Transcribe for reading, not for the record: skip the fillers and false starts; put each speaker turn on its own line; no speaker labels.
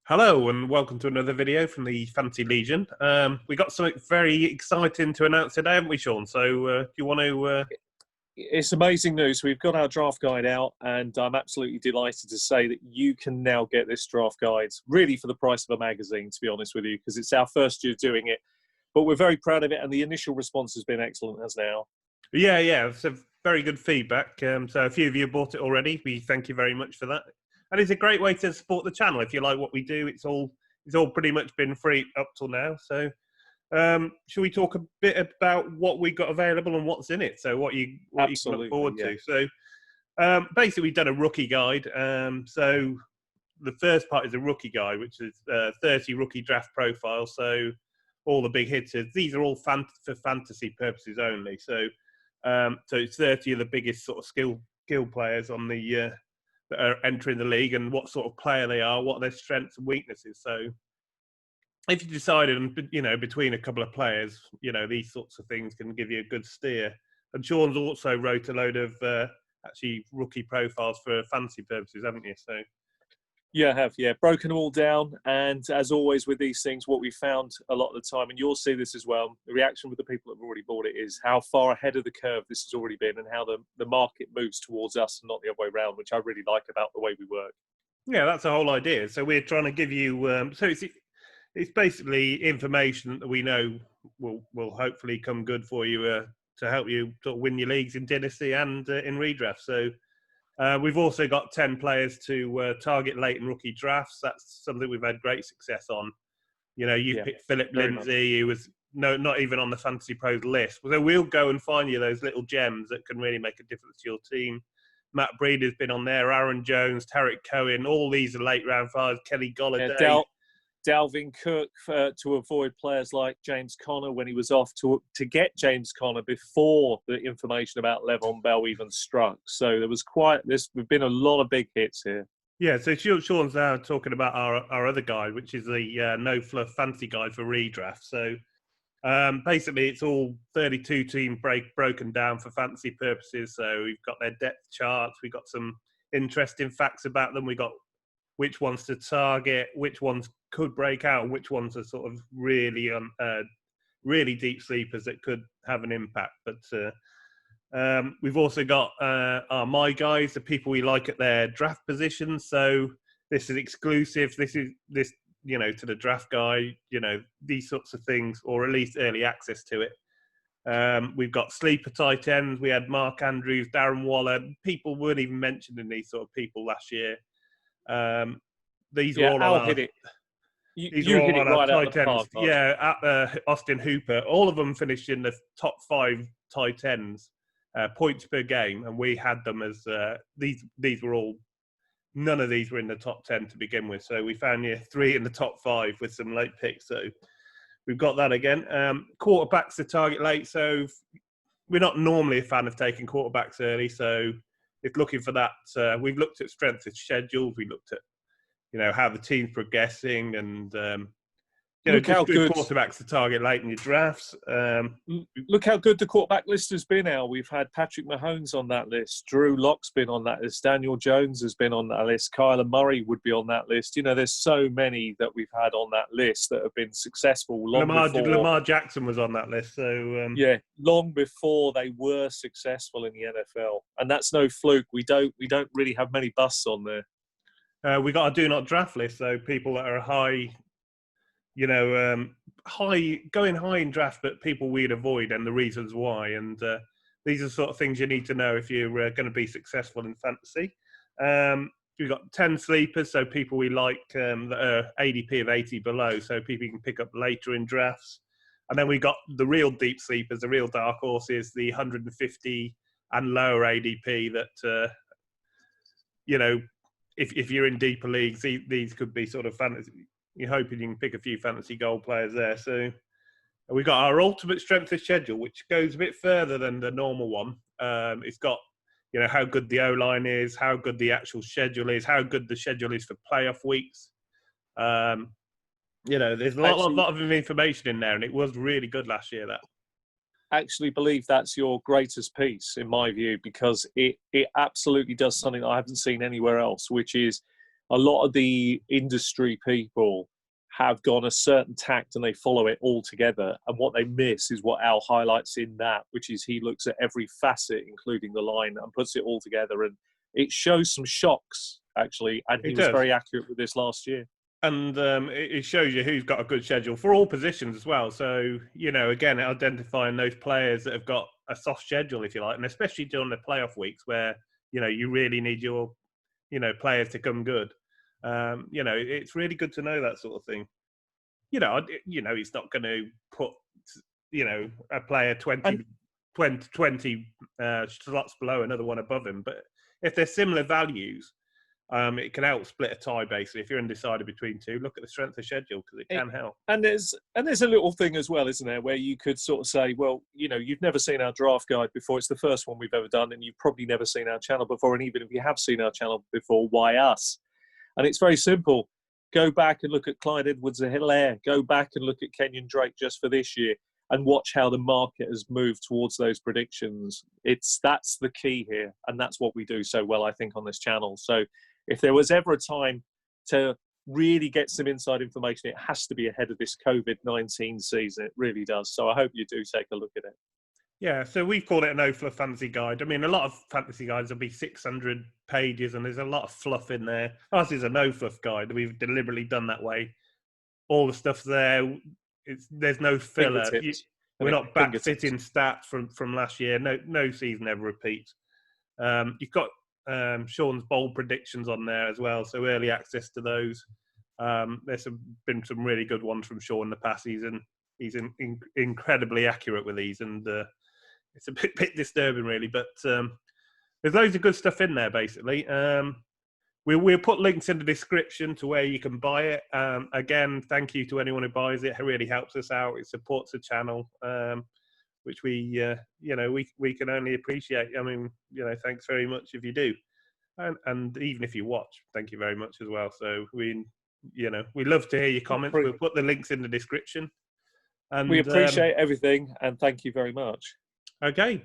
Hello and welcome to another video from the Fantasy Legion. We got something very exciting to announce today, haven't we, Sean? So do you want to...
It's amazing news. We've got our draft guide out, and I'm absolutely delighted to say that you can now get this draft guide really for the price of a magazine, to be honest with you, because it's our first year doing it. But we're very proud of it, and the initial response has been excellent, has now.
Yeah, it's a very good feedback. So a few of you bought it already. We thank you very much for that. And it's a great way to support the channel. If you like what we do, it's all pretty much been free up till now. So should we talk a bit about what we got available and what's in it? So what you can look forward to. So basically, we've done a rookie guide. So the first part is a rookie guide, which is 30 rookie draft profiles. So all the big hitters. These are all for fantasy purposes only. So it's 30 of the biggest sort of skill players on the that are entering the league, and what sort of player they are, what their strengths and weaknesses. So if you decided, between a couple of players, these sorts of things can give you a good steer. And Sean's also wrote a load of actually rookie profiles for fantasy purposes, haven't you? So.
Yeah, I have. Yeah, broken them all down. And as always with these things, what we found a lot of the time, and you'll see this as well, the reaction with the people that have already bought it is how far ahead of the curve this has already been and how the market moves towards us and not the other way around, which I really like about the way we work.
Yeah, that's the whole idea. So we're trying to give you, so it's basically information that we know will hopefully come good for you to help you sort of win your leagues in Dynasty and in redraft. So we've also got 10 players to target late in rookie drafts. That's something we've had great success on. You picked Philip Lindsay, who was not even on the Fantasy Pros list. So we'll go and find you those little gems that can really make a difference to your team. Matt Breeder's been on there, Aaron Jones, Tarek Cohen, all these are late round fives, Kelly Golladay.
Yeah, Dalvin Cook to avoid players like James Conner when he was off to get James Conner before the information about Le'Veon Bell even struck. So there's been a lot of big hits here.
Yeah, so Sean's now talking about our other guide, which is the No Fluff Fantasy Guide for redraft. So basically, it's all 32 team broken down for fantasy purposes. So we've got their depth charts, we've got some interesting facts about them, we got which ones to target, which ones could break out, and which ones are sort of really deep sleepers that could have an impact. But we've also got our My Guys, the people we like at their draft positions. So this is exclusive. This to the draft guy, these sorts of things, or at least early access to it. We've got sleeper tight ends. We had Mark Andrews, Darren Waller. People weren't even mentioned in these sort of people last year. These were all on
hit it.
These are all on our tight ends. Yeah, at Austin Hooper. All of them finished in the top 5 tight ends points per game, and we had them as these were all. None of these were in the top 10 to begin with. So we found 3 in the top 5 with some late picks. So we've got that again. Quarterbacks to target late. So we're not normally a fan of taking quarterbacks early. So it's looking for that. We've looked at strength of schedules. We looked at, how the team's progressing and,
look how good
quarterbacks to target late in your drafts.
Look how good the quarterback list has been now. We've had Patrick Mahomes on that list. Drew Lock's been on that list. Daniel Jones has been on that list. Kyler Murray would be on that list. There's so many that we've had on that list that have been successful.
Lamar Jackson was on that list. So
long before they were successful in the NFL, and that's no fluke. We don't really have many busts on there.
We got a do not draft list, so people that are high. Going high in draft, but people we'd avoid and the reasons why. And these are the sort of things you need to know if you're going to be successful in fantasy. We've got 10 sleepers, so people we like that are ADP of 80 below, so people you can pick up later in drafts. And then we got the real deep sleepers, the real dark horses, the 150 and lower ADP that, if you're in deeper leagues, these could be sort of fantasy. You're hoping you can pick a few fantasy goal players there. So we've got our ultimate strength of schedule, which goes a bit further than the normal one. It's got, how good the O-line is, how good the actual schedule is, how good the schedule is for playoff weeks. There's a lot of information in there, and it was really good last year, that.
Actually believe that's your greatest piece, in my view, because it absolutely does something I haven't seen anywhere else, which is a lot of the industry people have gone a certain tact and they follow it all together. And what they miss is what Al highlights in that, which is he looks at every facet, including the line, and puts it all together. And it shows some shocks, actually. And he was very accurate with this last year.
And it shows you who's got a good schedule for all positions as well. So, again, identifying those players that have got a soft schedule, if you like, and especially during the playoff weeks where, you really need your, players to come good. It's really good to know that sort of thing. He's not going to put, a player 20 slots below another one above him. But if they're similar values, it can help split a tie, basically. If you're undecided between two, look at the strength of schedule because it can help.
And there's a little thing as well, isn't there, where you could sort of say, well, you've never seen our draft guide before. It's the first one we've ever done, and you've probably never seen our channel before. And even if you have seen our channel before, why us? And it's very simple. Go back and look at Clyde Edwards-Helaire. Go back and look at Kenyon Drake just for this year and watch how the market has moved towards those predictions. That's the key here, and that's what we do so well, I think, on this channel. So if there was ever a time to really get some inside information, it has to be ahead of this COVID-19 season. It really does. So I hope you do take a look at it.
Yeah, so we've called it a no fluff fantasy guide. I mean, a lot of fantasy guides will be 600 pages and there's a lot of fluff in there. Ours is a no fluff guide. We've deliberately done that way. All the stuff's there. There's no filler. We're not backfitting stats from last year. No season ever repeats. You've got Sean's bold predictions on there as well, so early access to those. There's been some really good ones from Sean in the past season. He's incredibly accurate with these, and it's a bit disturbing, really. But there's loads of good stuff in there, basically. We'll put links in the description to where you can buy it. Again, thank you to anyone who buys it. It really helps us out. It supports the channel, which we can only appreciate. I mean, thanks very much if you do. And even if you watch, thank you very much as well. So we love to hear your comments. We'll put the links in the description. And
we appreciate everything, and thank you very much.
Okay,